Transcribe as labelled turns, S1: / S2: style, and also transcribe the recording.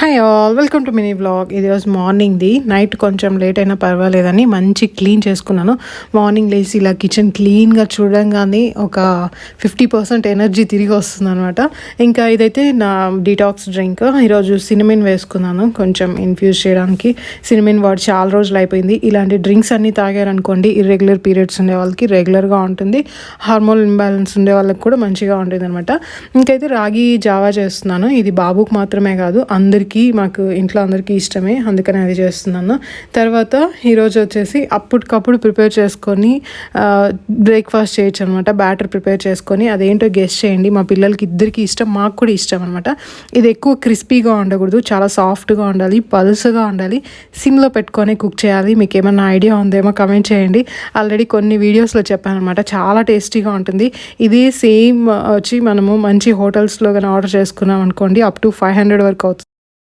S1: Hi all, welcome to mini vlog. ఇది రోజు మార్నింగ్ది. Night కొంచెం లేట్ అయినా పర్వాలేదని మంచి క్లీన్ చేసుకున్నాను. మార్నింగ్ లేచి ఇలా కిచెన్ క్లీన్గా చూడంగానే ఒక 50% ఎనర్జీ తిరిగి వస్తుంది అనమాట. ఇంకా ఇదైతే నా డీటాక్స్ డ్రింక్. ఈరోజు సినమిన్ వేసుకున్నాను కొంచెం ఇన్ఫ్యూజ్ చేయడానికి. సినమిన్ వాడి చాలా రోజులు అయిపోయింది. ఇలాంటి డ్రింక్స్ అన్నీ తాగారనుకోండి, ఇర్రెగ్యులర్ పీరియడ్స్ ఉండే వాళ్ళకి రెగ్యులర్గా ఉంటుంది, హార్మోన్ ఇంబ్యాలెన్స్ ఉండే వాళ్ళకి కూడా మంచిగా ఉంటుంది అనమాట. ఇంకైతే రాగి జావా చేస్తున్నాను. ఇది బాబుకు మాత్రమే కాదు, అందరికీ, మాకు ఇంట్లో అందరికీ ఇష్టమే, అందుకని అది చేస్తున్నాను. తర్వాత ఈరోజు వచ్చేసి అప్పటికప్పుడు ప్రిపేర్ చేసుకొని బ్రేక్ఫాస్ట్ చేయొచ్చు అనమాట. బ్యాటర్ ప్రిపేర్ చేసుకొని అదేంటో గెస్ట్ చేయండి. మా పిల్లలకి ఇద్దరికి ఇష్టం, మాకు కూడా ఇష్టం అనమాట. ఇది ఎక్కువ క్రిస్పీగా ఉండకూడదు, చాలా సాఫ్ట్గా ఉండాలి, పలుసగా ఉండాలి, సిమ్లో పెట్టుకొని కుక్ చేయాలి. మీకు ఏమన్నా ఐడియా ఉందేమో కమెంట్ చేయండి. ఆల్రెడీ కొన్ని వీడియోస్లో చెప్పాను అనమాట, చాలా టేస్టీగా ఉంటుంది. ఇదే సేమ్ వచ్చి మనము మంచి హోటల్స్లో కానీ ఆర్డర్ చేసుకున్నాం అనుకోండి, అప్ టు 500 వరకు అవుతుంది.